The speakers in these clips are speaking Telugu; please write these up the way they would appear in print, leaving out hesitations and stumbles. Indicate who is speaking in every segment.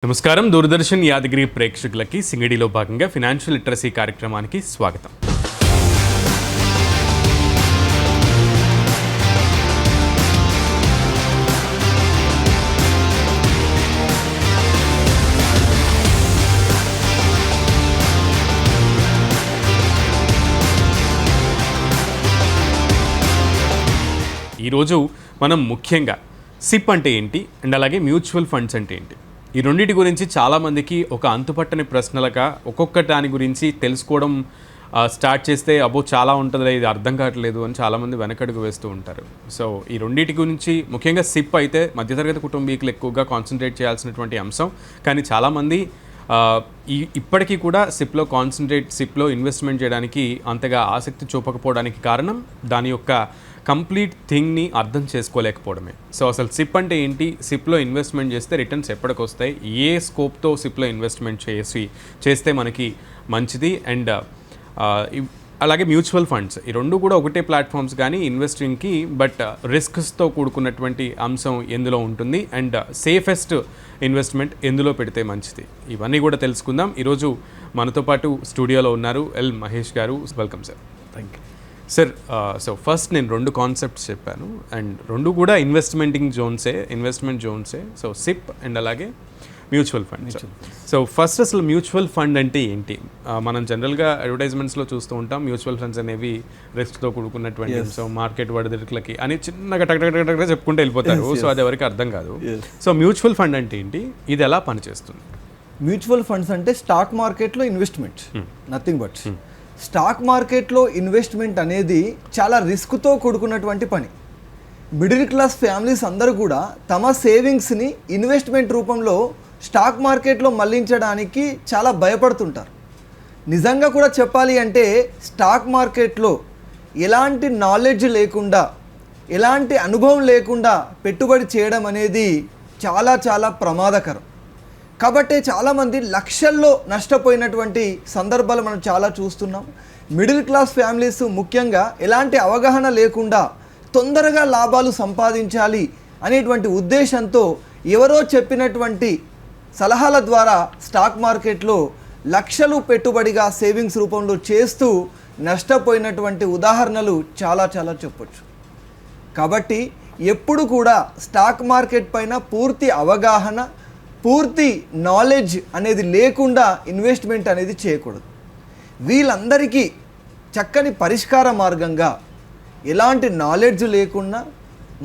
Speaker 1: నమస్కారం. దూరదర్శన్ యాదగిరి ప్రేక్షకులకి సింగడిలో భాగంగా ఫినాన్షియల్ లిటరసీ కార్యక్రమానికి స్వాగతం. ఈరోజు మనం ముఖ్యంగా సిప్ అంటే ఏంటి అండ్ అలాగే మ్యూచువల్ ఫండ్స్ అంటే ఏంటి, ఈ రెండింటి గురించి చాలామందికి ఒక అంతుపట్టని ప్రశ్నలుగా ఒక్కొక్క దాని గురించి తెలుసుకోవడం స్టార్ట్ చేస్తే అబ్బో చాలా ఉంటుంది, ఇది అర్థం కావట్లేదు అని చాలామంది వెనకడుగు వేస్తూ ఉంటారు. సో ఈ రెండింటి గురించి ముఖ్యంగా సిప్ అయితే మధ్యతరగతి కుటుంబీకులు ఎక్కువగా కాన్సన్ట్రేట్ చేయాల్సినటువంటి అంశం. కానీ చాలామంది ఇప్పటికీ కూడా సిప్లో ఇన్వెస్ట్మెంట్ చేయడానికి అంతగా ఆసక్తి చూపకపోవడానికి కారణం దాని యొక్క కంప్లీట్ థింగ్ని అర్థం చేసుకోలేకపోవడమే. సో అసలు సిప్ అంటే ఏంటి, సిప్లో ఇన్వెస్ట్మెంట్ చేస్తే రిటర్న్స్ ఎప్పటికి వస్తాయి, ఏ స్కోప్తో సిప్లో ఇన్వెస్ట్మెంట్ చేస్తే మనకి మంచిది, అండ్ అలాగే మ్యూచువల్ ఫండ్స్, ఈ రెండు కూడా ఒకటే ప్లాట్ఫామ్స్ కానీ ఇన్వెస్టింగ్కి, బట్ రిస్క్స్తో కూడుకున్నటువంటి అంశం ఎందులో ఉంటుంది అండ్ సేఫెస్ట్ ఇన్వెస్ట్మెంట్ ఎందులో పెడితే మంచిది, ఇవన్నీ కూడా తెలుసుకుందాం. ఈరోజు మనతో పాటు స్టూడియోలో ఉన్నారు ఎల్ మహేష్ గారు. Welcome sir.
Speaker 2: Thank you
Speaker 1: sir. So first నేను రెండు కాన్సెప్ట్స్ చెప్పాను అండ్ రెండు కూడా ఇన్వెస్ట్మెంట్ జోన్సే. సో సిప్ అండ్ అలాగే మ్యూచువల్ ఫండ్. సో ఫస్ట్ అసలు మ్యూచువల్ ఫండ్ అంటే ఏంటి? మనం జనరల్గా అడ్వర్టైజ్మెంట్స్లో చూస్తూ ఉంటాం, మ్యూచువల్ ఫండ్స్ అనేవి రిస్క్తో కూడుకున్నటువంటి అంశం, మార్కెట్ వడదొడుకులకి అని చిన్నగా టక్ చెప్పుకుంటూ వెళ్ళిపోతారు. సో అది ఎవరికి అర్థం కాదు. సో మ్యూచువల్ ఫండ్ అంటే ఏంటి, ఇది ఎలా పనిచేస్తుంది?
Speaker 2: మ్యూచువల్ ఫండ్స్ అంటే స్టాక్ మార్కెట్లో ఇన్వెస్ట్మెంట్, నథింగ్ బట్. స్టాక్ మార్కెట్లో ఇన్వెస్ట్మెంట్ అనేది చాలా రిస్క్తో కూడుకున్నటువంటి పని. మిడిల్ క్లాస్ ఫ్యామిలీస్ అందరూ కూడా తమ సేవింగ్స్ని ఇన్వెస్ట్మెంట్ రూపంలో స్టాక్ మార్కెట్లో మళ్లించడానికి చాలా భయపడుతుంటారు. నిజంగా కూడా చెప్పాలి అంటే స్టాక్ మార్కెట్లో ఎలాంటి నాలెడ్జ్ లేకుండా, ఎలాంటి అనుభవం లేకుండా పెట్టుబడి చేయడం అనేది చాలా చాలా ప్రమాదకరం. కాబట్టి చాలామంది లక్షల్లో నష్టపోయినటువంటి సందర్భాలు మనం చాలా చూస్తున్నాం. మిడిల్ క్లాస్ ఫ్యామిలీస్ ముఖ్యంగా ఎలాంటి అవగాహన లేకుండా తొందరగా లాభాలు సంపాదించాలి అనేటువంటి ఉద్దేశంతో ఎవరో చెప్పినటువంటి సలహాల ద్వారా స్టాక్ మార్కెట్లో లక్షలు పెట్టుబడిగా సేవింగ్స్ రూపంలో చేస్తూ నష్టపోయినటువంటి ఉదాహరణలు చాలా చాలా చెప్పొచ్చు. కాబట్టి ఎప్పుడు కూడా స్టాక్ మార్కెట్ పైన పూర్తి అవగాహన, పూర్తి నాలెడ్జ్ అనేది లేకుండా ఇన్వెస్ట్మెంట్ అనేది చేయకూడదు. వీళ్ళందరికీ చక్కని పరిష్కార మార్గంగా ఎలాంటి నాలెడ్జ్ లేకుండా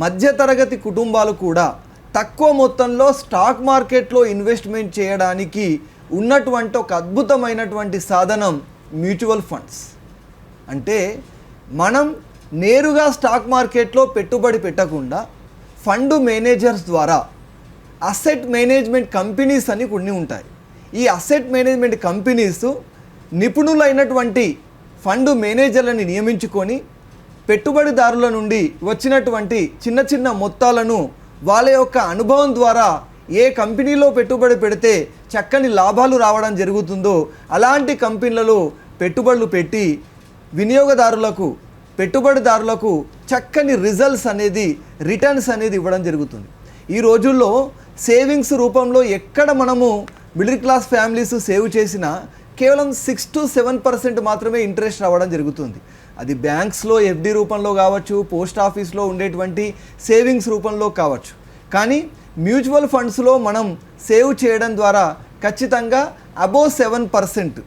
Speaker 2: మధ్యతరగతి కుటుంబాలు కూడా తక్కువ మొత్తంలో స్టాక్ మార్కెట్లో ఇన్వెస్ట్మెంట్ చేయడానికి ఉన్నటువంటి ఒక అద్భుతమైనటువంటి సాధనం మ్యూచువల్ ఫండ్స్. అంటే మనం నేరుగా స్టాక్ మార్కెట్లో పెట్టుబడి పెట్టకుండా ఫండ్ మేనేజర్స్ ద్వారా అసెట్ మేనేజ్మెంట్ కంపెనీస్ అని కొన్ని ఉంటాయి. ఈ అసెట్ మేనేజ్మెంట్ కంపెనీస్ నిపుణులైనటువంటి ఫండ్ మేనేజర్లని నియమించుకొని పెట్టుబడిదారుల నుండి వచ్చినటువంటి చిన్న చిన్న మొత్తాలను వాళ్ళ యొక్క అనుభవం ద్వారా ఏ కంపెనీలో పెట్టుబడి పెడితే చక్కని లాభాలు రావడం జరుగుతుందో అలాంటి కంపెనీలలో పెట్టుబడులు పెట్టి వినియోగదారులకు, పెట్టుబడిదారులకు చక్కని రిజల్ట్స్ అనేది, రిటర్న్స్ అనేది ఇవ్వడం జరుగుతుంది. ఈ రోజుల్లో సేవింగ్స్ రూపంలో ఎక్కడ మనము మిడిల్ క్లాస్ ఫ్యామిలీస్ సేవ్ చేసినా కేవలం 6 to 7% మాత్రమే ఇంట్రెస్ట్ రావడం జరుగుతుంది. అది బ్యాంక్స్లో ఎఫ్డి రూపంలో కావచ్చు, పోస్ట్ ఆఫీస్లో ఉండేటువంటి సేవింగ్స్ రూపంలో కావచ్చు. కానీ మ్యూచువల్ ఫండ్స్లో మనం సేవ్ చేయడం ద్వారా ఖచ్చితంగా above 7%,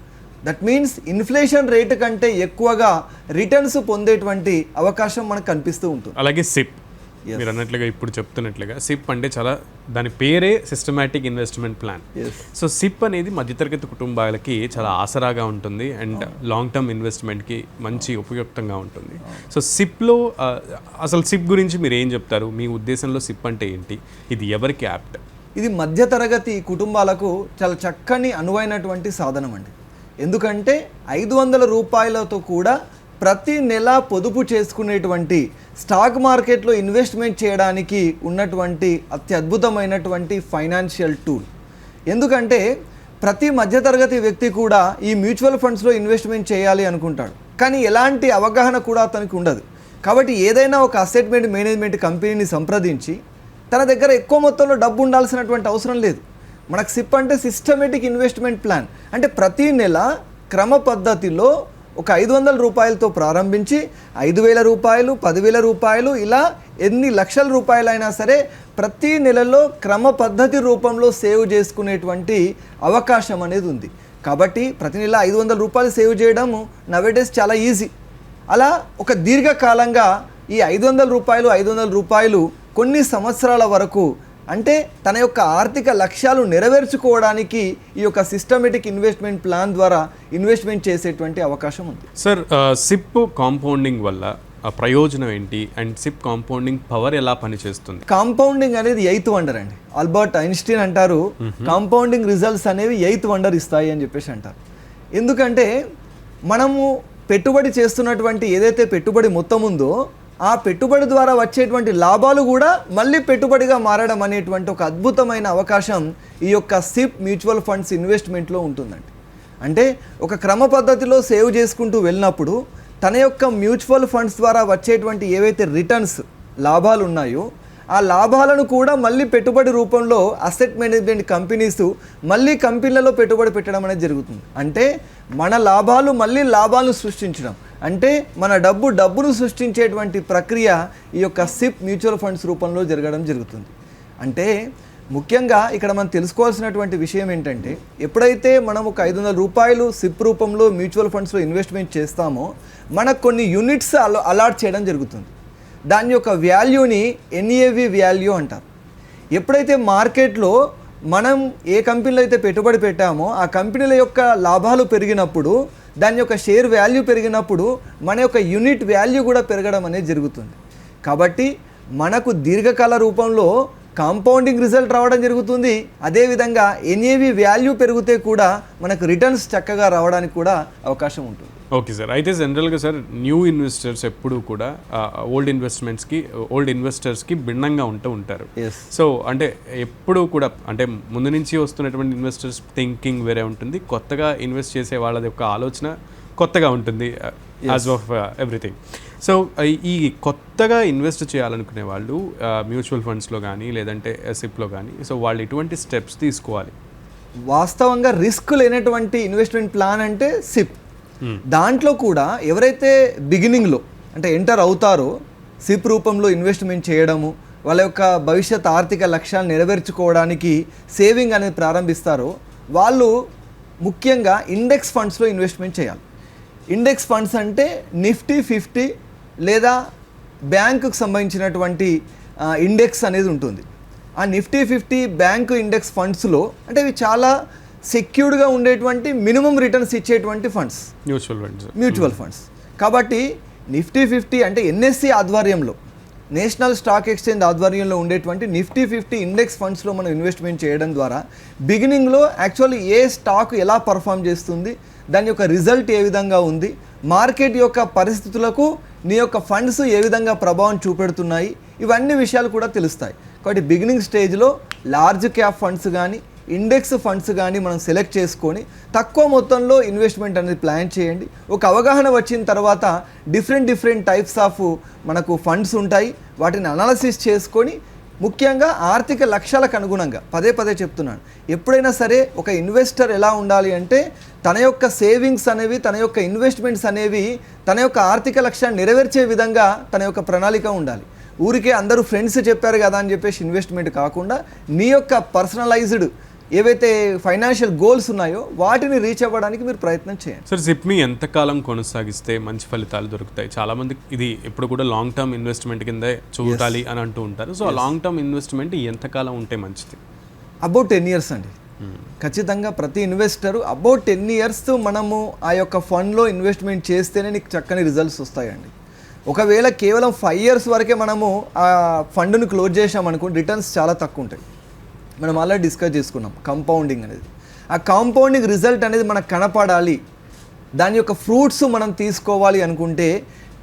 Speaker 2: that means inflation rate కంటే ఎక్కువగా రిటర్న్స్ పొందేటువంటి అవకాశం మనకు కనిపిస్తూ ఉంటుంది.
Speaker 1: అలాగే సిప్ మీరు అన్నట్లుగా ఇప్పుడు చెప్తున్నట్లుగా సిప్ అంటే చాలా, దాని పేరే systematic investment plan. So SIP అనేది మధ్యతరగతి కుటుంబాలకి చాలా ఆసరాగా ఉంటుంది అండ్ లాంగ్ టర్మ్ ఇన్వెస్ట్మెంట్కి మంచి ఉపయుక్తంగా ఉంటుంది. సో సిప్లో అసలు సిప్ గురించి మీరు ఏం చెప్తారు? మీ ఉద్దేశంలో సిప్ అంటే ఏంటి, ఇది ఎవరికి యాప్ట్?
Speaker 2: ఇది మధ్యతరగతి కుటుంబాలకు చాలా చక్కని అనువైనటువంటి సాధనం అండి. ఎందుకంటే 500 రూపాయలతో కూడా ప్రతి నెల పొదుపు చేసుకునేటువంటి స్టాక్ మార్కెట్లో ఇన్వెస్ట్మెంట్ చేయడానికి ఉన్నటువంటి అత్యద్భుతమైనటువంటి ఫైనాన్షియల్ టూల్. ఎందుకంటే ప్రతి మధ్యతరగతి వ్యక్తి కూడా ఈ మ్యూచువల్ ఫండ్స్లో ఇన్వెస్ట్మెంట్ చేయాలి అనుకుంటాడు, కానీ ఎలాంటి అవగాహన కూడా అతనికి ఉండదు. కాబట్టి ఏదైనా ఒక అసెట్ మేనేజ్మెంట్ కంపెనీని సంప్రదించి తన దగ్గర ఎక్కువ మొత్తంలో డబ్బు ఉండాల్సినటువంటి అవసరం లేదు. మనకు సిప్ అంటే సిస్టమేటిక్ ఇన్వెస్ట్మెంట్ ప్లాన్. అంటే ప్రతి నెల క్రమ పద్ధతిలో ఒక 500 రూపాయలతో ప్రారంభించి 5,000 రూపాయలు, 10,000 రూపాయలు, ఇలా ఎన్ని లక్షల రూపాయలైనా సరే ప్రతి నెలలో క్రమ పద్ధతి రూపంలో సేవ్ చేసుకునేటువంటి అవకాశం అనేది ఉంది. కాబట్టి ప్రతి నెల 500 రూపాయలు సేవ్ చేయడం నవేడేస్ చాలా ఈజీ. అలా ఒక దీర్ఘకాలంగా ఈ 500 రూపాయలు కొన్ని సంవత్సరాల వరకు, అంటే తన యొక్క ఆర్థిక లక్ష్యాలు నెరవేర్చుకోవడానికి ఈ యొక్క సిస్టమేటిక్ ఇన్వెస్ట్మెంట్ ప్లాన్ ద్వారా ఇన్వెస్ట్మెంట్ చేసేటువంటి అవకాశం ఉంది.
Speaker 1: సార్, సిప్ కాంపౌండింగ్ వల్ల ప్రయోజనం ఏంటి అండ్ సిప్ కాంపౌండింగ్ పవర్ ఎలా పనిచేస్తుంది?
Speaker 2: కాంపౌండింగ్ అనేది 8th వండర్ అండి. ఆల్బర్ట్ ఐన్స్టీన్ అంటారు కాంపౌండింగ్ రిజల్ట్స్ అనేవి 8th వండర్ ఇస్తాయి అని చెప్పేసి అంటారు. ఎందుకంటే మనము పెట్టుబడి చేస్తున్నటువంటి ఏదైతే పెట్టుబడి మొత్తం ఉందో ఆ పెట్టుబడి ద్వారా వచ్చేటువంటి లాభాలు కూడా మళ్ళీ పెట్టుబడిగా మారడం అనేటువంటి ఒక అద్భుతమైన అవకాశం ఈ యొక్క సిప్ మ్యూచువల్ ఫండ్స్ ఇన్వెస్ట్మెంట్లో ఉంటుందండి. అంటే ఒక క్రమ పద్ధతిలో సేవ్ చేసుకుంటూ వెళ్ళినప్పుడు తన యొక్క మ్యూచువల్ ఫండ్స్ ద్వారా వచ్చేటువంటి ఏవైతే రిటర్న్స్ లాభాలు ఉన్నాయో ఆ లాభాలను కూడా మళ్ళీ పెట్టుబడి రూపంలో అసెట్ మేనేజ్మెంట్ కంపెనీస్ మళ్ళీ కంపెనీలలో పెట్టుబడి పెట్టడం అనేది జరుగుతుంది. అంటే మన లాభాలు మళ్ళీ లాభాలను సృష్టించడం, అంటే మన డబ్బును సృష్టించేటువంటి ప్రక్రియ ఈ యొక్క సిప్ మ్యూచువల్ ఫండ్స్ రూపంలో జరగడం జరుగుతుంది. అంటే ముఖ్యంగా ఇక్కడ మనం తెలుసుకోవాల్సినటువంటి విషయం ఏంటంటే, ఎప్పుడైతే మనం ఒక 500 రూపాయలు సిప్ రూపంలో మ్యూచువల్ ఫండ్స్లో ఇన్వెస్ట్మెంట్ చేస్తామో మనకు కొన్ని యూనిట్స్ అలాట్ చేయడం జరుగుతుంది. దాని యొక్క వాల్యూని NAV వాల్యూ అంటారు. ఎప్పుడైతే మార్కెట్లో మనం ఏ కంపెనీలో అయితే పెట్టుబడి పెట్టామో ఆ కంపెనీల యొక్క లాభాలు పెరిగినప్పుడు, దాని యొక్క షేర్ వాల్యూ పెరిగినప్పుడు మన యొక్క యూనిట్ వాల్యూ కూడా పెరగడం అనేది జరుగుతుంది. కాబట్టి మనకు దీర్ఘకాల రూపంలో కాంపౌండింగ్ రిజల్ట్ రావడం జరుగుతుంది. అదేవిధంగా NAV వాల్యూ పెరిగితే కూడా మనకు రిటర్న్స్ చక్కగా రావడానికి కూడా అవకాశం ఉంటుంది.
Speaker 1: ఓకే సార్, అయితే జనరల్గా సార్ న్యూ ఇన్వెస్టర్స్ ఎప్పుడూ కూడా ఓల్డ్ ఇన్వెస్టర్స్కి భిన్నంగా ఉంటారు. సో అంటే ఎప్పుడు కూడా అంటే ముందు నుంచి వస్తున్నటువంటి ఇన్వెస్టర్స్ థింకింగ్ వేరే ఉంటుంది, కొత్తగా ఇన్వెస్ట్ చేసే వాళ్ళది యొక్క ఆలోచన కొత్తగా ఉంటుంది యాజ్ ఆఫ్ ఎవ్రీథింగ్. సో ఈ కొత్తగా ఇన్వెస్ట్ చేయాలనుకునే వాళ్ళు మ్యూచువల్ ఫండ్స్లో కానీ లేదంటే సిప్లో కానీ, సో వాళ్ళు ఎటువంటి స్టెప్స్ తీసుకోవాలి?
Speaker 2: వాస్తవంగా రిస్క్ లేనటువంటి ఇన్వెస్ట్మెంట్ ప్లాన్ అంటే సిప్. దాంట్లో కూడా ఎవరైతే బిగినింగ్లో అంటే ఎంటర్ అవుతారో సిప్ రూపంలో ఇన్వెస్ట్మెంట్ చేయడము, వాళ్ళ యొక్క భవిష్యత్ ఆర్థిక లక్ష్యాలను నెరవేర్చుకోవడానికి సేవింగ్ అనేది ప్రారంభిస్తారో వాళ్ళు ముఖ్యంగా ఇండెక్స్ ఫండ్స్లో ఇన్వెస్ట్మెంట్ చేయాలి. ఇండెక్స్ ఫండ్స్ అంటే నిఫ్టీ 50 లేదా బ్యాంకుకు సంబంధించినటువంటి ఇండెక్స్ అనేది ఉంటుంది. ఆ నిఫ్టీ 50 బ్యాంకు ఇండెక్స్ ఫండ్స్లో అంటే ఇవి చాలా సెక్యూర్డ్గా ఉండేటువంటి మినిమం రిటర్న్స్ ఇచ్చేటువంటి ఫండ్స్ మ్యూచువల్ ఫండ్స్. కాబట్టి నిఫ్టీ 50 అంటే NSE ఆధ్వర్యంలో, నేషనల్ స్టాక్ ఎక్స్చేంజ్ ఆధ్వర్యంలో ఉండేటువంటి నిఫ్టీ 50 ఇండెక్స్ ఫండ్స్లో మనం ఇన్వెస్ట్మెంట్ చేయడం ద్వారా బిగినింగ్లో యాక్చువల్లీ ఏ స్టాక్ ఎలా పర్ఫామ్ చేస్తుంది, దాని యొక్క రిజల్ట్ ఏ విధంగా ఉంది, మార్కెట్ యొక్క పరిస్థితులకు నీ యొక్క ఫండ్స్ ఏ విధంగా ప్రభావం చూపెడుతున్నాయి, ఇవన్నీ విషయాలు కూడా తెలుస్తాయి. కాబట్టి బిగినింగ్ స్టేజ్లో లార్జ్ క్యాప్ ఫండ్స్ కానీ ఇండెక్స్ ఫండ్స్ కానీ మనం సెలెక్ట్ చేసుకొని తక్కువ మొత్తంలో ఇన్వెస్ట్మెంట్ అనేది ప్లాన్ చేయండి. ఒక అవగాహన వచ్చిన తర్వాత డిఫరెంట్ టైప్స్ ఆఫ్ మనకు ఫండ్స్ ఉంటాయి, వాటిని అనాలసిస్ చేసుకొని ముఖ్యంగా ఆర్థిక లక్ష్యాలకు అనుగుణంగా పదే చెప్తున్నాను, ఎప్పుడైనా సరే ఒక ఇన్వెస్టర్ ఎలా ఉండాలి అంటే తన యొక్క సేవింగ్స్ అనేవి, తన యొక్క ఇన్వెస్ట్మెంట్స్ అనేవి తన యొక్క ఆర్థిక లక్ష్యాన్ని నెరవేర్చే విధంగా తన యొక్క ప్రణాళిక ఉండాలి. ఊరికే అందరూ ఫ్రెండ్స్ చెప్పారు కదా అని చెప్పేసి ఇన్వెస్ట్మెంట్ కాకుండా నీ యొక్క పర్సనలైజ్డ్ ఏవైతే ఫైనాన్షియల్ గోల్స్ ఉన్నాయో వాటిని రీచ్ అవ్వడానికి మీరు ప్రయత్నం చేయండి.
Speaker 1: సార్, సిప్ని ఎంతకాలం కొనసాగిస్తే మంచి ఫలితాలు దొరుకుతాయి? చాలామంది ఇది ఎప్పుడు కూడా లాంగ్ టర్మ్ ఇన్వెస్ట్మెంట్ కింద చూడాలి అని అంటూ ఉంటారు. సో లాంగ్ టర్మ్ ఇన్వెస్ట్మెంట్ ఎంతకాలం ఉంటే మంచిది?
Speaker 2: అబౌట్ 10 years అండి. ఖచ్చితంగా ప్రతి ఇన్వెస్టరు అబౌట్ 10 years మనము ఆ యొక్క ఫండ్లో ఇన్వెస్ట్మెంట్ చేస్తేనే నీకు చక్కని రిజల్ట్స్ వస్తాయండి. ఒకవేళ కేవలం 5 years వరకే మనము ఆ ఫండ్ను క్లోజ్ చేసామనుకో రిటర్న్స్ చాలా తక్కువ ఉంటాయి. మనం ఆల్రెడీ డిస్కస్ చేసుకున్నాం కాంపౌండింగ్ అనేది. ఆ కాంపౌండింగ్ రిజల్ట్ అనేది మనకు కనపడాలి, దాని యొక్క ఫ్రూట్స్ మనం తీసుకోవాలి అనుకుంటే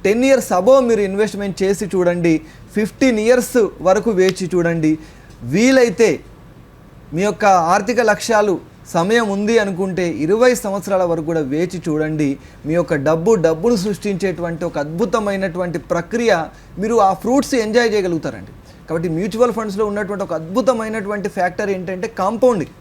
Speaker 2: 10 years అబోవ్ మీరు ఇన్వెస్ట్మెంట్ చేసి చూడండి, 15 years వరకు వేచి చూడండి. వీలైతే మీ యొక్క ఆర్థిక లక్ష్యాలు సమయం ఉంది అనుకుంటే 20 సంవత్సరాల వరకు కూడా వేచి చూడండి. మీ యొక్క డబ్బును సృష్టించేటువంటి ఒక అద్భుతమైనటువంటి ప్రక్రియ, మీరు ఆ ఫ్రూట్స్ ఎంజాయ్ చేయగలుగుతారండి. కాబట్టి మ్యూచువల్ ఫండ్స్లో ఉన్నటువంటి ఒక అద్భుతమైనటువంటి ఫ్యాక్టర్ ఏంటంటే కాంపౌండింగ్.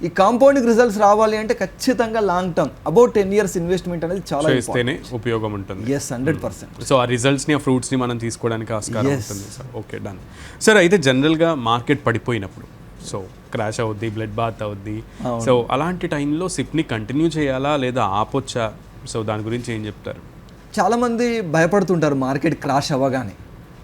Speaker 2: ఈ కాంపౌండింగ్ రిజల్ట్స్ రావాలి అంటే ఖచ్చితంగా long term about 10 years investment అనేది చాలా
Speaker 1: చేస్తేనే ఉపయోగం ఉంటుంది.
Speaker 2: ఎస్ 100%.
Speaker 1: సో ఆ రిజల్ట్స్ని ఆ ఫ్రూట్స్ని మనం తీసుకోవడానికి ఆస్కారం ఉంటుంది సార్. Okay done sir. అయితే జనరల్గా మార్కెట్ పడిపోయినప్పుడు సో క్రాష్ అవుద్ది, బ్లడ్ బాత్ అవుద్ది. సో అలాంటి టైంలో సిప్ని కంటిన్యూ చేయాలా లేదా ఆపొచ్చా? సో దాని గురించి ఏం చెప్తారు?
Speaker 2: చాలామంది భయపడుతుంటారు మార్కెట్ క్రాష్ అవ్వగానే,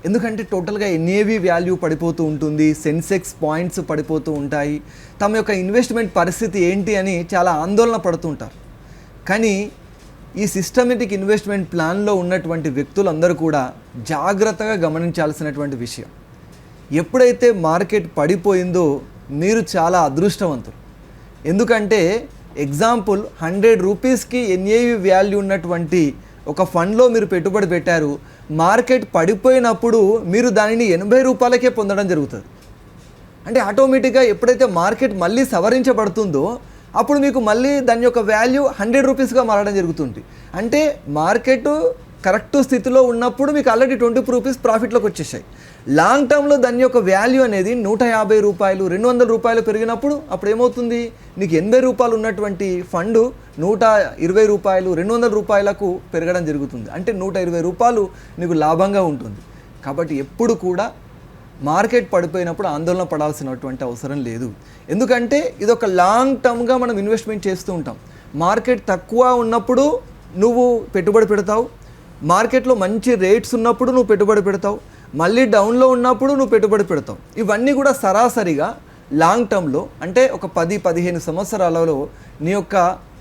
Speaker 2: ఎందుకంటే టోటల్గా ఎన్ఏవి వాల్యూ పడిపోతూ ఉంటుంది, సెన్సెక్స్ పాయింట్స్ పడిపోతూ ఉంటాయి, తమ యొక్క ఇన్వెస్ట్మెంట్ పరిస్థితి ఏంటి అని చాలా ఆందోళన పడుతుంటారు. కానీ ఈ సిస్టమేటిక్ ఇన్వెస్ట్మెంట్ ప్లాన్లో ఉన్నటువంటి వ్యక్తులందరూ కూడా జాగ్రత్తగా గమనించాల్సినటువంటి విషయం, ఎప్పుడైతే మార్కెట్ పడిపోయిందో మీరు చాలా అదృష్టవంతులు. ఎందుకంటే ఎగ్జాంపుల్ 100 రూపీస్కి ఎన్ఏవి వాల్యూ ఉన్నటువంటి ఒక ఫండ్లో మీరు పెట్టుబడి పెట్టారు, మార్కెట్ పడిపోయినప్పుడు మీరు దానిని 80 రూపాయలకే పొందడం జరుగుతుంది. అంటే ఆటోమేటిక్గా ఎప్పుడైతే మార్కెట్ మళ్ళీ సవరించబడుతుందో అప్పుడు మీకు మళ్ళీ దాని యొక్క వాల్యూ 100 రూపీస్గా మారడం జరుగుతుంది. అంటే మార్కెట్ కరెక్ట్ స్థితిలో ఉన్నప్పుడు మీకు ఆల్రెడీ 20 రూపీస్ ప్రాఫిట్లోకి వచ్చేసాయి. లాంగ్ టర్మ్లో దాని యొక్క వాల్యూ అనేది 150 రూపాయలు 200 రూపాయలు పెరిగినప్పుడు అప్పుడు ఏమవుతుంది, నీకు 80 రూపాయలు ఉన్నటువంటి ఫండ్ 120 రూపాయలు 200 రూపాయలకు పెరగడం జరుగుతుంది. అంటే 120 రూపాయలు నీకు లాభంగా ఉంటుంది. కాబట్టి ఎప్పుడు కూడా మార్కెట్ పడిపోయినప్పుడు ఆందోళన పడాల్సినటువంటి అవసరం లేదు. ఎందుకంటే ఇది ఒక లాంగ్ టర్మ్గా మనం ఇన్వెస్ట్మెంట్ చేస్తూ ఉంటాం. మార్కెట్ తక్కువ ఉన్నప్పుడు నువ్వు పెట్టుబడి పెడతావు, మార్కెట్లో మంచి రేట్స్ ఉన్నప్పుడు నువ్వు పెట్టుబడి పెడతావు, మళ్ళీ డౌన్లో ఉన్నప్పుడు నువ్వు పెట్టుబడి పెడతావు. ఇవన్నీ కూడా సరాసరిగా లాంగ్ టర్మ్లో అంటే ఒక 10-15 సంవత్సరాలలో నీ యొక్క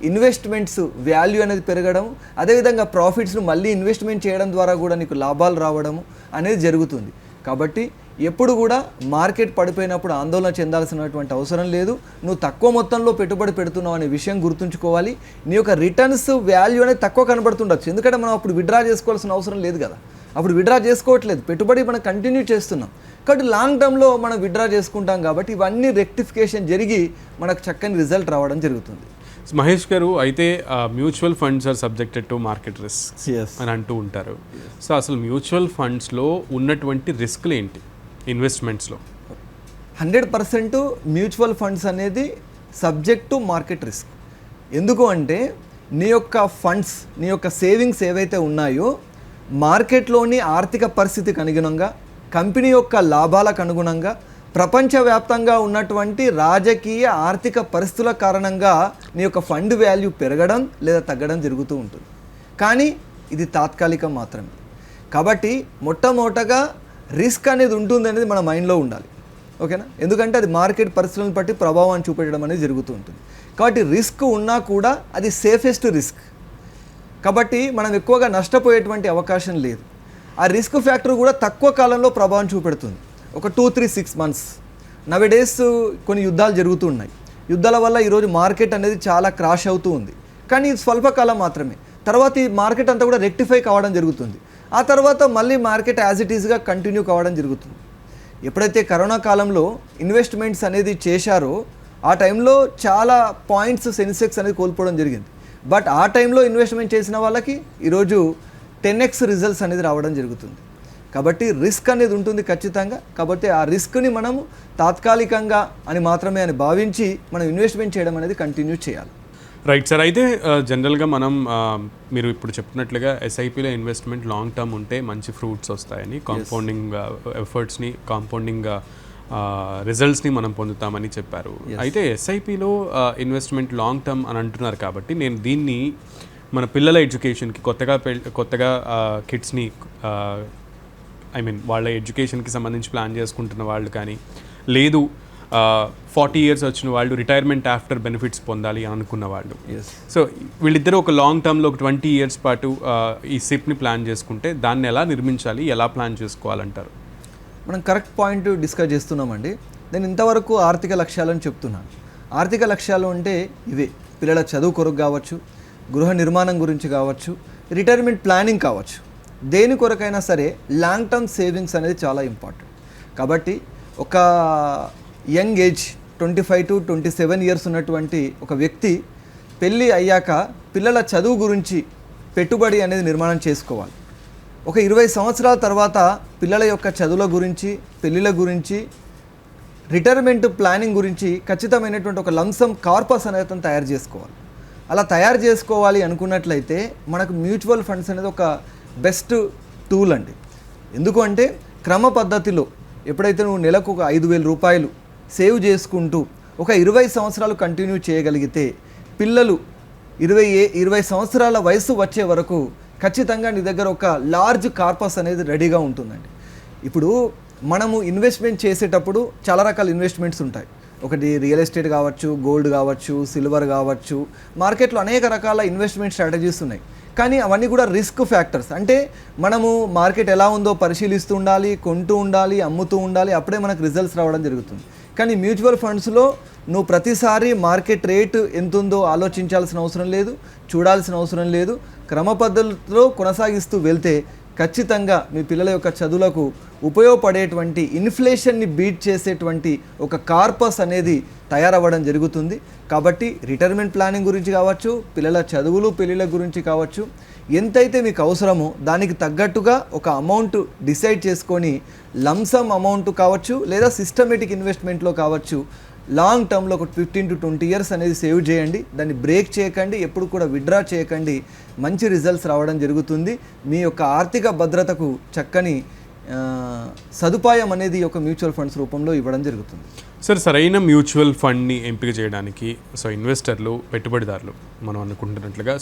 Speaker 2: ఇన్వెస్ట్మెంట్స్ వాల్యూ అనేది పెరగడం, అదేవిధంగా ప్రాఫిట్స్ను మళ్ళీ ఇన్వెస్ట్మెంట్ చేయడం ద్వారా కూడా నీకు లాభాలు రావడము అనేది జరుగుతుంది. కాబట్టి ఎప్పుడు కూడా మార్కెట్ పడిపోయినప్పుడు ఆందోళన చెందాల్సినటువంటి అవసరం లేదు. నువ్వు తక్కువ మొత్తంలో పెట్టుబడి పెడుతున్నావు అనే విషయం గుర్తుంచుకోవాలి. నీ యొక్క రిటర్న్స్ వాల్యూ అనేది తక్కువ కనబడుతుండొచ్చు, ఎందుకంటే మనం అప్పుడు విత్డ్రా చేసుకోవాల్సిన అవసరం లేదు కదా, అప్పుడు విత్డ్రా చేసుకోవట్లేదు, పెట్టుబడి మనం కంటిన్యూ చేస్తున్నాం. కాబట్టి లాంగ్ టర్మ్లో మనం విత్డ్రా చేసుకుంటాం కాబట్టి ఇవన్నీ రెక్టిఫికేషన్ జరిగి మనకు చక్కని రిజల్ట్ రావడం జరుగుతుంది.
Speaker 1: మహేష్ గారు, అయితే mutual funds are subjected to market risk
Speaker 2: Yes.
Speaker 1: అని అంటూ ఉంటారు. సో అసలు మ్యూచువల్ ఫండ్స్లో ఉన్నటువంటి రిస్క్లు ఏంటి ఇన్వెస్ట్మెంట్స్లో?
Speaker 2: 100% మ్యూచువల్ ఫండ్స్ అనేది సబ్జెక్ట్ టు మార్కెట్ రిస్క్. ఎందుకు అంటే నీ యొక్క ఫండ్స్, నీ యొక్క సేవింగ్స్ ఏవైతే ఉన్నాయో మార్కెట్లోని ఆర్థిక పరిస్థితికి అనుగుణంగా, కంపెనీ యొక్క లాభాలకు అనుగుణంగా, ప్రపంచవ్యాప్తంగా ఉన్నటువంటి రాజకీయ ఆర్థిక పరిస్థితుల కారణంగా నీ యొక్క ఫండ్ వాల్యూ పెరగడం లేదా తగ్గడం జరుగుతూ ఉంటుంది. కానీ ఇది తాత్కాలికం మాత్రమే. కాబట్టి మొట్టమొదటగా రిస్క్ అనేది ఉంటుంది అనేది మన మైండ్లో ఉండాలి. ఓకేనా? ఎందుకంటే అది మార్కెట్ పరిస్థితులను బట్టి ప్రభావాన్ని చూపెట్టడం అనేది జరుగుతూ ఉంటుంది. కాబట్టి రిస్క్ ఉన్నా కూడా అది సేఫెస్ట్ రిస్క్. కాబట్టి మనం ఎక్కువగా నష్టపోయేటువంటి అవకాశం లేదు. ఆ రిస్క్ ఫ్యాక్టర్ కూడా తక్కువ కాలంలో ప్రభావం చూపెడుతుంది. ఒక 2-3-6 months. నవేడేస్ కొన్ని యుద్ధాలు జరుగుతున్నాయి. యుద్ధాల వల్ల ఈరోజు మార్కెట్ అనేది చాలా క్రాష్ అవుతూ ఉంది. కానీ ఇది స్వల్పకాలం మాత్రమే. తర్వాత ఈ మార్కెట్ అంతా కూడా రెక్టిఫై కావడం జరుగుతుంది. ఆ తర్వాత మళ్ళీ మార్కెట్ యాజ్ ఇట్ ఈస్గా కంటిన్యూ కావడం జరుగుతుంది. ఎప్పుడైతే కరోనా కాలంలో ఇన్వెస్ట్మెంట్స్ అనేది చేశారో ఆ టైంలో చాలా పాయింట్స్ సెన్సెక్స్ అనేది కోల్పోవడం జరిగింది. బట్ ఆ టైంలో ఇన్వెస్ట్మెంట్ చేసిన వాళ్ళకి ఈరోజు 10x రిజల్ట్స్ అనేది రావడం జరుగుతుంది. కాబట్టి రిస్క్ అనేది ఉంటుంది ఖచ్చితంగా. కాబట్టి ఆ రిస్క్ని మనము తాత్కాలికంగా అని మాత్రమే అని భావించి మనం ఇన్వెస్ట్మెంట్ చేయడం అనేది కంటిన్యూ చేయాలి.
Speaker 1: Right sir. అయితే జనరల్గా మనం మీరు ఇప్పుడు చెప్తున్నట్లుగా ఎస్ఐపిలో ఇన్వెస్ట్మెంట్ లాంగ్ టర్మ్ ఉంటే మంచి ఫ్రూట్స్ వస్తాయని, కాంపౌండింగ్ ఎఫర్ట్స్ని, కాంపౌండింగ్ రిజల్ట్స్ని మనం పొందుతామని చెప్పారు. అయితే ఎస్ఐపిలో ఇన్వెస్ట్మెంట్ లాంగ్ టర్మ్ అని అంటున్నారు కాబట్టి నేను దీన్ని మన పిల్లల ఎడ్యుకేషన్కి కొత్తగా కిడ్స్ని వాళ్ళ ఎడ్యుకేషన్కి సంబంధించి ప్లాన్ చేసుకుంటున్న వాళ్ళు కానీ, లేదు 40 years వచ్చిన వాళ్ళు రిటైర్మెంట్ ఆఫ్టర్ బెనిఫిట్స్ పొందాలి అని అనుకున్న వాళ్ళు, సో వీళ్ళిద్దరూ ఒక లాంగ్ టర్మ్లో ఒక 20 years పాటు ఈ సిప్ని ప్లాన్ చేసుకుంటే దాన్ని ఎలా నిర్మించాలి, ఎలా ప్లాన్ చేసుకోవాలంటారు?
Speaker 2: మనం కరెక్ట్ పాయింట్ డిస్కస్ చేస్తున్నామండి. నేను ఇంతవరకు ఆర్థిక లక్ష్యాలను చెప్తున్నాను. ఆర్థిక లక్ష్యాలు అంటే ఇవే: పిల్లల చదువు కొరకు కావచ్చు, గృహ నిర్మాణం గురించి కావచ్చు, రిటైర్మెంట్ ప్లానింగ్ కావచ్చు. దేని కొరకైనా సరే లాంగ్ టర్మ్ సేవింగ్స్ అనేది చాలా ఇంపార్టెంట్. కాబట్టి ఒక యంగ్ ఏజ్ 25 to 27 years ఉన్నటువంటి ఒక వ్యక్తి పెళ్ళి అయ్యాక పిల్లల చదువు గురించి పెట్టుబడి అనేది నిర్మాణం చేసుకోవాలి. ఒక 20 సంవత్సరాల తర్వాత పిల్లల యొక్క చదువుల గురించి, పెళ్ళిళ్ళ గురించి రిటైర్మెంట్ ప్లానింగ్ గురించి ఖచ్చితమైనటువంటి ఒక లంసమ్ కార్పస్ అనేది తయారు చేసుకోవాలి. అలా తయారు చేసుకోవాలి అనుకున్నట్లయితే మనకు మ్యూచువల్ ఫండ్స్ అనేది ఒక బెస్ట్ టూల్ అండి. ఎందుకు అంటే క్రమ పద్ధతిలో ఎప్పుడైతే నువ్వు నెలకు ఒక 5,000 రూపాయలు సేవ్ చేసుకుంటూ ఒక 20 సంవత్సరాలు కంటిన్యూ చేయగలిగితే పిల్లలు 20 సంవత్సరాల వయసు వచ్చే వరకు ఖచ్చితంగా నీ దగ్గర ఒక లార్జ్ కార్పస్ అనేది రెడీగా ఉంటుందండి. ఇప్పుడు మనము ఇన్వెస్ట్మెంట్ చేసేటప్పుడు చాలా రకాల ఇన్వెస్ట్మెంట్స్ ఉంటాయి. ఒకటి రియల్ ఎస్టేట్ కావచ్చు, గోల్డ్ కావచ్చు, సిల్వర్ కావచ్చు, మార్కెట్లో అనేక రకాల ఇన్వెస్ట్మెంట్ స్ట్రాటజీస్ ఉన్నాయి. కానీ అవన్నీ కూడా రిస్క్ ఫ్యాక్టర్స్. అంటే మనము మార్కెట్ ఎలా ఉందో పరిశీలిస్తూ ఉండాలి, కొంటూ ఉండాలి, అమ్ముతూ ఉండాలి, అప్పుడే మనకు రిజల్ట్స్ రావడం జరుగుతుంది. కానీ మ్యూచువల్ ఫండ్స్లో నువ్వు ప్రతిసారి మార్కెట్ రేటు ఎంత ఉందో ఆలోచించాల్సిన అవసరం లేదు, చూడాల్సిన అవసరం లేదు. క్రమ పద్ధతిలో కొనసాగిస్తూ వెళ్తే ఖచ్చితంగా మీ పిల్లల యొక్క చదువులకు ఉపయోగపడేటువంటి ఇన్ఫ్లేషన్ని బీట్ చేసేటువంటి ఒక కార్పస్ అనేది తయారవ్వడం జరుగుతుంది. కాబట్టి రిటైర్మెంట్ ప్లానింగ్ గురించి కావచ్చు, పిల్లల చదువులు పెళ్ళిళ్ళ గురించి కావచ్చు, ఎంతైతే మీకు అవసరమో దానికి తగ్గట్టుగా ఒక అమౌంట్ డిసైడ్ చేసుకొని లంసమ్ అమౌంట్ కావచ్చు లేదా సిస్టమేటిక్ ఇన్వెస్ట్మెంట్లో కావచ్చు లాంగ్ టర్మ్లో ఒక 15 to 20 years అనేది సేవ్ చేయండి. దాన్ని బ్రేక్ చేయకండి, ఎప్పుడు కూడా విత్డ్రా చేయకండి. మంచి రిజల్ట్స్ రావడం జరుగుతుంది. మీ యొక్క ఆర్థిక భద్రతకు చక్కని సదుపాయం అనేది ఒక మ్యూచువల్ ఫండ్స్ రూపంలో ఇవ్వడం జరుగుతుంది.
Speaker 1: సార్, సరైన మ్యూచువల్ ఫండ్ని ఎంపిక చేయడానికి ఇన్వెస్టర్లు, పెట్టుబడిదారులు మనం అనుకుంటున్నట్లుగా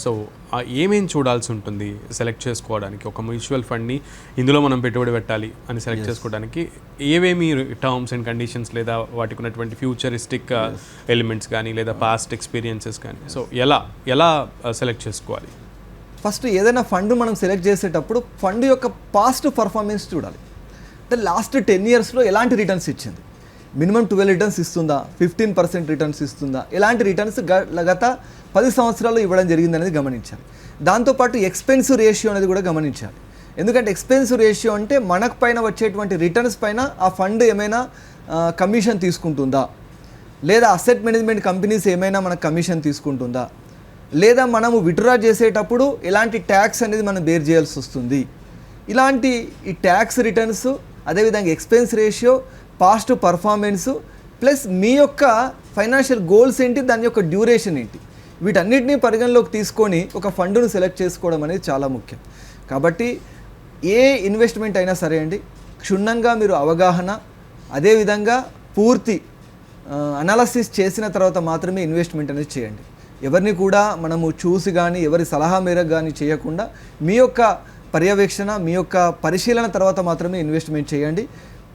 Speaker 1: ఏమేం చూడాల్సి ఉంటుంది సెలెక్ట్ చేసుకోవడానికి? ఒక మ్యూచువల్ ఫండ్ని ఇందులో మనం పెట్టుబడి పెట్టాలి అని సెలెక్ట్ చేసుకోవడానికి ఏవేమి టర్మ్స్ అండ్ కండిషన్స్ లేదా వాటికి ఉన్నటువంటి ఫ్యూచరిస్టిక్ ఎలిమెంట్స్ కానీ లేదా పాస్ట్ ఎక్స్పీరియన్సెస్ కానీ ఎలా సెలెక్ట్ చేసుకోవాలి?
Speaker 2: ఫస్ట్ ఏదైనా ఫండ్ మనం సెలెక్ట్ చేసేటప్పుడు ఫండ్ యొక్క పాస్ట్ పర్ఫార్మెన్స్ చూడాలి. అంటే లాస్ట్ 10 yearsలో ఎలాంటి రిటర్న్స్ ఇచ్చింది, మినిమం 12 రిటర్న్స్ ఇస్తుందా, 15% రిటర్న్స్ ఇస్తుందా, ఎలాంటి రిటర్న్స్ గత 10 సంవత్సరాలు ఇవ్వడం జరిగింది అనేది గమనించాలి. దాంతోపాటు ఎక్స్పెన్స్ రేషియో అనేది కూడా గమనించాలి. ఎందుకంటే ఎక్స్పెన్స్ రేషియో అంటే మనకు పైన వచ్చేటువంటి రిటర్న్స్ పైన ఆ ఫండ్ ఏమైనా కమిషన్ తీసుకుంటుందా, లేదా అసెట్ మేనేజ్మెంట్ కంపెనీస్ ఏమైనా మనకు కమిషన్ తీసుకుంటుందా, లేదా మనము విత్డ్రా చేసేటప్పుడు ఎలాంటి ట్యాక్స్ అనేది మనం బేర్ చేయాల్సి వస్తుంది. ఇలాంటి ఈ ట్యాక్స్ రిటర్న్స్, అదేవిధంగా expense ratio, past performance, plus మీ యొక్క ఫైనాన్షియల్ గోల్స్ ఏంటి, దాని యొక్క డ్యూరేషన్ ఏంటి, వీటన్నిటిని పరిగణలోకి తీసుకొని ఒక ఫండ్ను సెలెక్ట్ చేసుకోవడం అనేది చాలా ముఖ్యం. కాబట్టి ఏ ఇన్వెస్ట్మెంట్ అయినా సరే అండి, క్షుణ్ణంగా మీరు అవగాహన, అదేవిధంగా పూర్తి అనాలసిస్ చేసిన తర్వాత మాత్రమే ఇన్వెస్ట్మెంట్ అనేది చేయండి. ఎవరిని కూడా మనము చూసి కానీ ఎవరి సలహా మేరకు కానీ చేయకుండా మీ యొక్క పర్యవేక్షణ, మీ యొక్క పరిశీలన తర్వాత మాత్రమే ఇన్వెస్ట్మెంట్ చేయండి.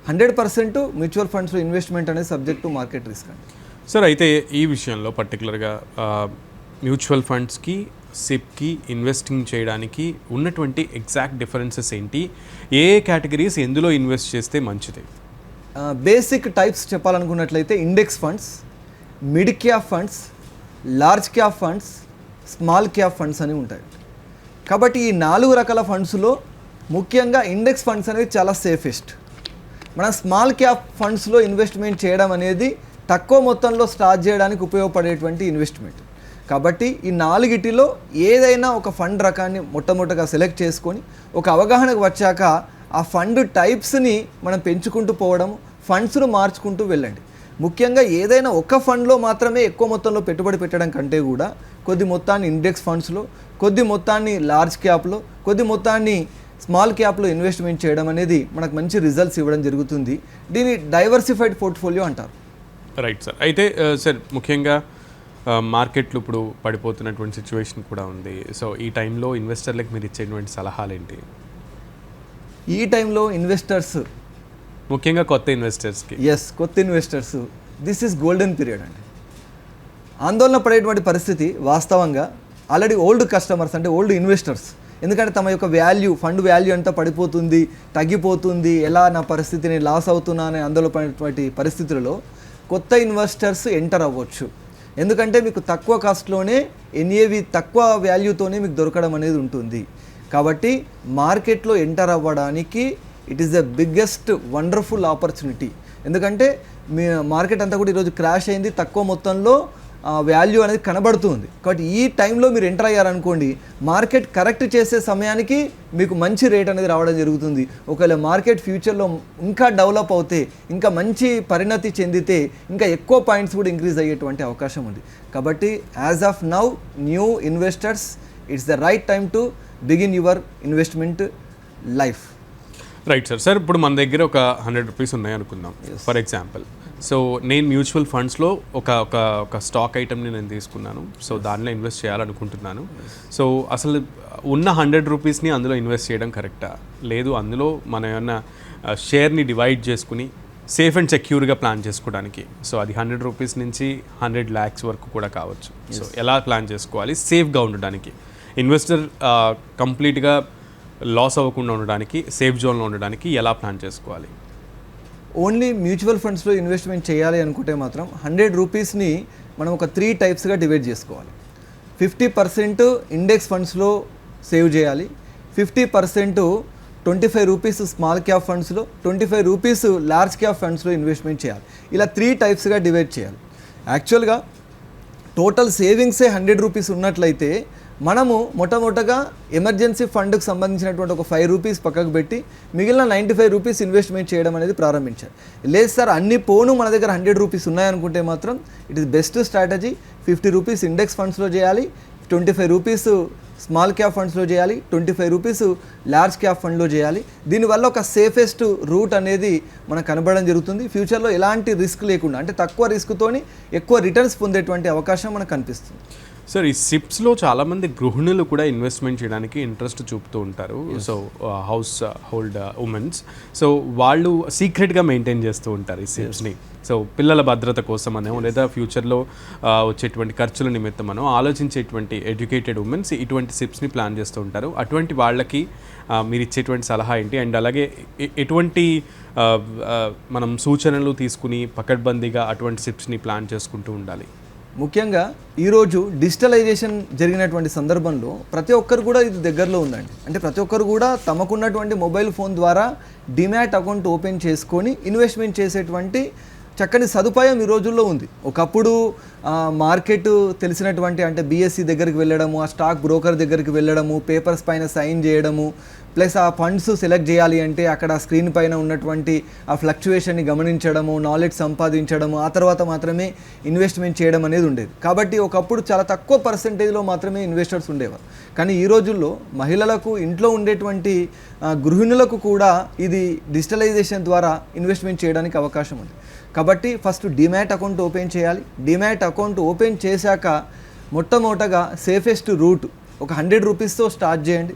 Speaker 2: 100% మ్యూచువల్ ఫండ్స్లో ఇన్వెస్ట్మెంట్ అనేది సబ్జెక్ట్ టు మార్కెట్ రిస్క్ అండి.
Speaker 1: సార్, అయితే ఈ విషయంలో పర్టికులర్గా మ్యూచువల్ ఫండ్స్కి, సిప్కి ఇన్వెస్టింగ్ చేయడానికి ఉన్నటువంటి ఎగ్జాక్ట్ డిఫరెన్సెస్ ఏంటి? ఏ కేటగిరీస్ ఎందులో ఇన్వెస్ట్ చేస్తే మంచిది?
Speaker 2: బేసిక్ టైప్స్ చెప్పాలనుకున్నట్లయితే index funds, mid cap funds, large cap funds, small cap funds అని ఉంటాయి. కాబట్టి ఈ 4 రకాల ఫండ్స్లో ముఖ్యంగా ఇండెక్స్ ఫండ్స్ అనేవి చాలా సేఫెస్ట్. మనం స్మాల్ క్యాప్ ఫండ్స్లో ఇన్వెస్ట్మెంట్ చేయడం అనేది తక్కువ మొత్తంలో స్టార్ట్ చేయడానికి ఉపయోగపడేటువంటి ఇన్వెస్ట్మెంట్. కాబట్టి ఈ 4 ఏదైనా ఒక ఫండ్ రకాన్ని మొట్టమొదటిగా సెలెక్ట్ చేసుకొని ఒక అవగాహనకు వచ్చాక ఆ ఫండ్ టైప్స్ని మనం పెంచుకుంటూ పోవడం, ఫండ్స్ను మార్చుకుంటూ వెళ్ళండి. ముఖ్యంగా ఏదైనా ఒక ఫండ్లో మాత్రమే ఎక్కువ మొత్తంలో పెట్టుబడి పెట్టడం కంటే కూడా కొద్ది మొత్తాన్ని ఇండెక్స్ ఫండ్స్లో, కొద్ది మొత్తాన్ని లార్జ్ క్యాప్లో, కొద్ది మొత్తాన్ని స్మాల్ క్యాప్లో ఇన్వెస్ట్మెంట్ చేయడం అనేది మనకు మంచి రిజల్ట్స్ ఇవ్వడం జరుగుతుంది. దీన్ని డైవర్సిఫైడ్ పోర్ట్ఫోలియో అంటారు.
Speaker 1: Right sir. అయితే సార్, ముఖ్యంగా మార్కెట్లు ఇప్పుడు పడిపోతున్నటువంటి సిచ్యువేషన్ కూడా ఉంది. ఈ టైంలో ఇన్వెస్టర్లకు మీరు ఇచ్చేటువంటి సలహాలు ఏంటి?
Speaker 2: ఈ టైంలో ఇన్వెస్టర్స్,
Speaker 1: ముఖ్యంగా కొత్త ఇన్వెస్టర్స్కి,
Speaker 2: కొత్త investors, this is golden period అండి. ఆందోళన పడేటువంటి పరిస్థితి వాస్తవంగా ఆల్రెడీ ఓల్డ్ కస్టమర్స్ అంటే ఓల్డ్ ఇన్వెస్టర్స్, ఎందుకంటే తమ యొక్క ఫండ్ వాల్యూ అంతా పడిపోతుంది, తగ్గిపోతుంది, ఎలా నా పరిస్థితిని లాస్ అవుతున్నా అనే ఆందోళన పడేటువంటి పరిస్థితులలో కొత్త ఇన్వెస్టర్స్ ఎంటర్ అవ్వచ్చు. ఎందుకంటే మీకు తక్కువ కాస్ట్లోనే NAV తక్కువ వాల్యూతోనే మీకు దొరకడం అనేది ఉంటుంది. కాబట్టి మార్కెట్లో ఎంటర్ అవ్వడానికి it is the biggest wonderful opportunity. ఎందుకంటే మీ మార్కెట్ అంతా కూడా ఈరోజు క్రాష్ అయింది, తక్కువ మొత్తంలో వాల్యూ అనేది కనబడుతుంది. కాబట్టి ఈ టైంలో మీరు ఎంటర్ అయ్యారనుకోండి, మార్కెట్ కరెక్ట్ చేసే సమయానికి మీకు మంచి రేట్ అనేది రావడం జరుగుతుంది. ఒకవేళ మార్కెట్ ఫ్యూచర్లో ఇంకా డెవలప్ అవుతే, ఇంకా మంచి పరిణతి చెందితే, ఇంకా ఎక్కువ పాయింట్స్ కూడా ఇంక్రీజ్ అయ్యేటువంటి అవకాశం ఉంది. కాబట్టి as of now new investors, it's the right time to begin your investment life.
Speaker 1: Right sir. ఇప్పుడు మన దగ్గర ఒక 100 రూపీస్ ఉన్నాయి అనుకుందాం ఫర్ ఎగ్జాంపుల్. సో నేను మ్యూచువల్ ఫండ్స్లో ఒక స్టాక్ ఐటమ్ని నేను తీసుకున్నాను. సో దానిలో ఇన్వెస్ట్ చేయాలనుకుంటున్నాను. సో అసలు ఉన్న 100 రూపీస్ని అందులో ఇన్వెస్ట్ చేయడం కరెక్టా, లేదు అందులో మనం ఏమన్నా షేర్ని డివైడ్ చేసుకుని సేఫ్ అండ్ సెక్యూర్గా ప్లాన్ చేసుకోవడానికి, సో అది 100 రూపీస్ నుంచి 100 lakhs వరకు కూడా కావచ్చు. సో ఎలా ప్లాన్ చేసుకోవాలి సేఫ్గా ఉండడానికి, ఇన్వెస్టర్ కంప్లీట్గా లాస్ అవ్వకుండా ఉండడానికి, సేఫ్ జోన్లో ఉండడానికి ఎలా ప్లాన్ చేసుకోవాలి?
Speaker 2: ఓన్లీ మ్యూచువల్ ఫండ్స్లో ఇన్వెస్ట్మెంట్ చేయాలి అనుకుంటే మాత్రం 100 రూపీస్ని మనం ఒక 3 టైప్స్గా డివైడ్ చేసుకోవాలి. 50% ఇండెక్స్ ఫండ్స్లో సేవ్ చేయాలి, 50% 25 రూపీస్ స్మాల్ క్యాప్ ఫండ్స్లో, 25 రూపీస్ లార్జ్ క్యాప్ ఫండ్స్లో ఇన్వెస్ట్మెంట్ చేయాలి. ఇలా 3 టైప్స్గా డివైడ్ చేయాలి. యాక్చువల్గా టోటల్ సేవింగ్సే 100 రూపీస్ ఉన్నట్లయితే మనము మొట్టమొదటగా ఎమర్జెన్సీ ఫండ్కి సంబంధించినటువంటి ఒక 5 రూపీస్ పక్కకు పెట్టి మిగిలిన 95 రూపీస్ ఇన్వెస్ట్మెంట్ చేయడం అనేది ప్రారంభించారు. లేదు సార్ అన్ని పోను మన దగ్గర 100 రూపీస్ ఉన్నాయనుకుంటే మాత్రం it is best strategy 50 rupees index ఫండ్స్లో చేయాలి, 25 రూపీస్ స్మాల్ క్యాప్ ఫండ్స్లో చేయాలి, 25 రూపీస్ లార్జ్ క్యాప్ ఫండ్లో చేయాలి. దీనివల్ల ఒక సేఫెస్ట్ రూట్ అనేది మనకు కనబడడం జరుగుతుంది. ఫ్యూచర్లో ఎలాంటి రిస్క్ లేకుండా, అంటే తక్కువ రిస్క్తోని ఎక్కువ రిటర్న్స్ పొందేటువంటి అవకాశం మనకు కనిపిస్తుంది.
Speaker 1: సార్ ఈ సిప్స్లో చాలామంది గృహిణులు కూడా ఇన్వెస్ట్మెంట్ చేయడానికి ఇంట్రెస్ట్ చూపుతూ ఉంటారు. So house hold women's, so వాళ్ళు సీక్రెట్గా మెయింటైన్ చేస్తూ ఉంటారు ఈ సిప్స్ని. సో పిల్లల భద్రత కోసమనో లేదా ఫ్యూచర్లో వచ్చేటువంటి ఖర్చుల నిమిత్తమనో ఆలోచించేటువంటి ఎడ్యుకేటెడ్ ఉమెన్స్ ఇటువంటి సిప్స్ని ప్లాన్ చేస్తూ ఉంటారు. అటువంటి వాళ్ళకి మీరు ఇచ్చేటువంటి సలహా ఏంటి? అండ్ అలాగే ఎటువంటి మనం సూచనలు తీసుకుని పకడ్బందీగా అటువంటి సిప్స్ని ప్లాన్ చేసుకుంటూ ఉండాలి?
Speaker 2: ముఖ్యంగా ఈరోజు డిజిటలైజేషన్ జరిగినటువంటి సందర్భంలో ప్రతి ఒక్కరు కూడా ఇది దగ్గరలో ఉందండి. అంటే ప్రతి ఒక్కరు కూడా తమకున్నటువంటి మొబైల్ ఫోన్ ద్వారా డిమాట్ అకౌంట్ ఓపెన్ చేసుకొని ఇన్వెస్ట్మెంట్ చేసేటువంటి చక్కని సదుపాయం ఈ రోజుల్లో ఉంది. ఒకప్పుడు మార్కెట్ తెలిసినటువంటి అంటే బీఎస్సీ దగ్గరికి వెళ్ళడము, ఆ స్టాక్ బ్రోకర్ దగ్గరికి వెళ్ళడము, పేపర్స్ పైన సైన్ చేయడము, ప్లస్ ఆ ఫండ్స్ సెలెక్ట్ చేయాలి అంటే అక్కడ స్క్రీన్ పైన ఉన్నటువంటి ఆ ఫ్లక్చువేషన్ని గమనించడము, నాలెడ్జ్ సంపాదించడము, ఆ తర్వాత మాత్రమే ఇన్వెస్ట్మెంట్ చేయడం అనేది ఉండేది. కాబట్టి ఒకప్పుడు చాలా తక్కువ పర్సెంటేజ్లో మాత్రమే ఇన్వెస్టర్స్ ఉండేవారు. కానీ ఈ రోజుల్లో మహిళలకు, ఇంట్లో ఉండేటువంటి గృహిణులకు కూడా ఇది డిజిటలైజేషన్ ద్వారా ఇన్వెస్ట్మెంట్ చేయడానికి అవకాశం ఉంది. కాబట్టి ఫస్ట్ డిమాట్ అకౌంట్ ఓపెన్ చేయాలి. డిమాట్ అకౌంట్ ఓపెన్ చేశాక మొట్టమొదటగా సేఫెస్ట్ రూట్ ఒక 100 రూపీస్తో స్టార్ట్ చేయండి.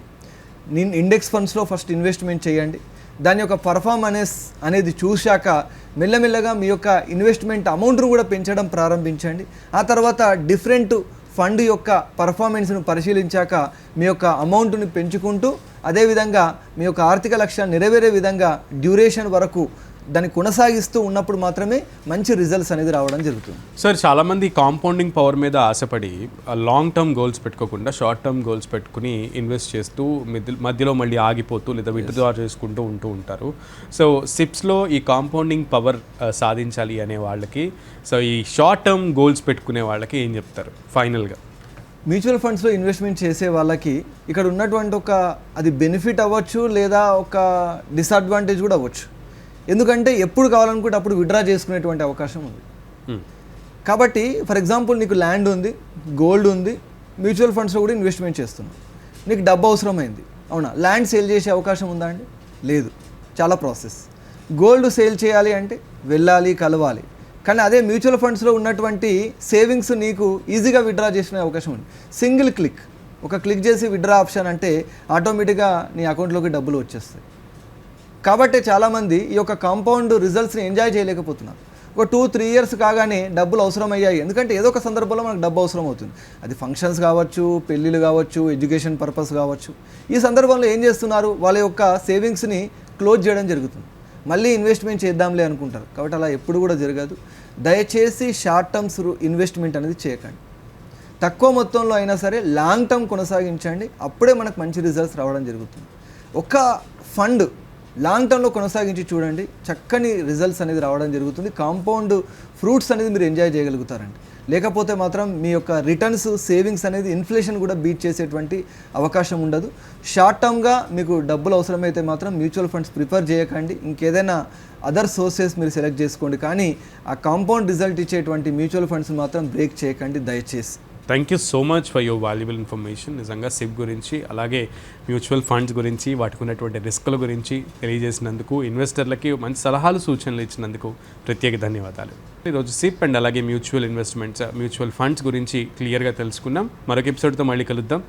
Speaker 2: నేను ఇండెక్స్ ఫండ్స్లో ఫస్ట్ ఇన్వెస్ట్మెంట్ చేయండి. దాని యొక్క పర్ఫార్మెన్స్ అనేది చూశాక మెల్లమెల్లగా మీ యొక్క ఇన్వెస్ట్మెంట్ అమౌంట్ను కూడా పెంచడం ప్రారంభించండి. ఆ తర్వాత డిఫరెంట్ ఫండ్ యొక్క పర్ఫార్మెన్స్ను పరిశీలించాక మీ యొక్క అమౌంట్ని పెంచుకుంటూ అదేవిధంగా మీ యొక్క ఆర్థిక లక్ష్యాన్ని నెరవేరే విధంగా డ్యూరేషన్ వరకు దాన్ని కొనసాగిస్తూ ఉన్నప్పుడు మాత్రమే మంచి రిజల్ట్స్ అనేది రావడం జరుగుతుంది.
Speaker 1: సార్ చాలామంది కాంపౌండింగ్ పవర్ మీద ఆశపడి లాంగ్ టర్మ్ గోల్స్ పెట్టుకోకుండా షార్ట్ టర్మ్ గోల్స్ పెట్టుకుని ఇన్వెస్ట్ చేస్తూ మధ్యలో మళ్ళీ ఆగిపోతూ లేదా విత్డ్రా చేసుకుంటూ ఉంటారు. సో సిప్స్లో ఈ కాంపౌండింగ్ పవర్ సాధించాలి అనే వాళ్ళకి, సో ఈ షార్ట్ టర్మ్ గోల్స్ పెట్టుకునే వాళ్ళకి ఏం చెప్తారు ఫైనల్గా?
Speaker 2: మ్యూచువల్ ఫండ్స్లో ఇన్వెస్ట్మెంట్ చేసే వాళ్ళకి ఇక్కడ ఉన్నటువంటి ఒక అది బెనిఫిట్ అవ్వచ్చు లేదా ఒక డిసడ్వాంటేజ్ కూడా అవ్వచ్చు. ఎందుకంటే ఎప్పుడు కావాలనుకుంటే అప్పుడు విత్డ్రా చేసుకునేటువంటి అవకాశం ఉంది. కాబట్టి ఫర్ ఎగ్జాంపుల్ నీకు ల్యాండ్ ఉంది, గోల్డ్ ఉంది, మ్యూచువల్ ఫండ్స్లో కూడా ఇన్వెస్ట్మెంట్ చేస్తున్నావు, నీకు డబ్బు అవసరమైంది, అవునా? ల్యాండ్ సేల్ చేసే అవకాశం ఉందా అండి? లేదు, చాలా ప్రాసెస్. గోల్డ్ సేల్ చేయాలి అంటే వెళ్ళాలి, కలవాలి. కానీ అదే మ్యూచువల్ ఫండ్స్లో ఉన్నటువంటి సేవింగ్స్ నీకు ఈజీగా విత్డ్రా చేసుకునే అవకాశం ఉంది. సింగిల్ క్లిక్, ఒక క్లిక్ చేసి విత్డ్రా ఆప్షన్ అంటే ఆటోమేటిక్గా నీ అకౌంట్లోకి డబ్బులు వచ్చేస్తాయి. కాబట్టి చాలామంది ఈ యొక్క కాంపౌండ్ రిజల్ట్స్ని ఎంజాయ్ చేయలేకపోతున్నారు. ఒక 2-3 ఇయర్స్ కాగానే డబ్బులు అవసరమయ్యాయి. ఎందుకంటే ఏదో ఒక సందర్భంలో మనకు డబ్బు అవసరం అవుతుంది. అది ఫంక్షన్స్ కావచ్చు, పెళ్ళిళ్ళు కావచ్చు, ఎడ్యుకేషన్ పర్పస్ కావచ్చు. ఈ సందర్భంలో ఏం చేస్తున్నారు, వాళ్ళ యొక్క సేవింగ్స్ని క్లోజ్ చేయడం జరుగుతుంది. మళ్ళీ ఇన్వెస్ట్మెంట్ చేద్దాంలే అనుకుంటారు. కాబట్టి అలా ఎప్పుడు కూడా జరగదు. దయచేసి షార్ట్ టర్మ్స్ ఇన్వెస్ట్మెంట్ అనేది చేయకండి. తక్కువ మొత్తంలో అయినా సరే లాంగ్ టర్మ్ కొనసాగించండి. అప్పుడే మనకు మంచి రిజల్ట్స్ రావడం జరుగుతుంది. ఒక ఫండ్ లాంగ్ టర్మ్లో కొనసాగించి చూడండి, చక్కని రిజల్ట్స్ అనేది రావడం జరుగుతుంది. కాంపౌండ్ ఫ్రూట్స్ అనేది మీరు ఎంజాయ్ చేయగలుగుతారండి. లేకపోతే మాత్రం మీ యొక్క రిటర్న్స్ సేవింగ్స్ అనేది ఇన్ఫ్లేషన్ కూడా బీట్ చేసేటువంటి అవకాశం ఉండదు. షార్ట్ టర్మ్గా మీకు డబ్బులు అవసరమైతే మాత్రం మ్యూచువల్ ఫండ్స్ ప్రిఫర్ చేయకండి, ఇంకేదైనా అదర్ సోర్సెస్ మీరు సెలెక్ట్ చేసుకోండి, కానీ ఆ కాంపౌండ్ రిజల్ట్ ఇచ్చేటువంటి మ్యూచువల్ ఫండ్స్ మాత్రం బ్రేక్ చేయకండి దయచేసి.
Speaker 1: Thank you so much for your valuable information. నిజంగా సిప్ గురించి అలాగే మ్యూచువల్ ఫండ్స్ గురించి వాటికి ఉన్నటువంటి రిస్కుల గురించి తెలియజేసినందుకు, ఇన్వెస్టర్లకి మంచి సలహాలు సూచనలు ఇచ్చినందుకు ప్రత్యేక ధన్యవాదాలు. ఈరోజు సిప్ అండ్ అలాగే మ్యూచువల్ ఇన్వెస్ట్మెంట్స్ మ్యూచువల్ ఫండ్స్ గురించి క్లియర్గా తెలుసుకున్నాం. మరొక ఎపిసోడ్తో మళ్ళీ కలుద్దాం.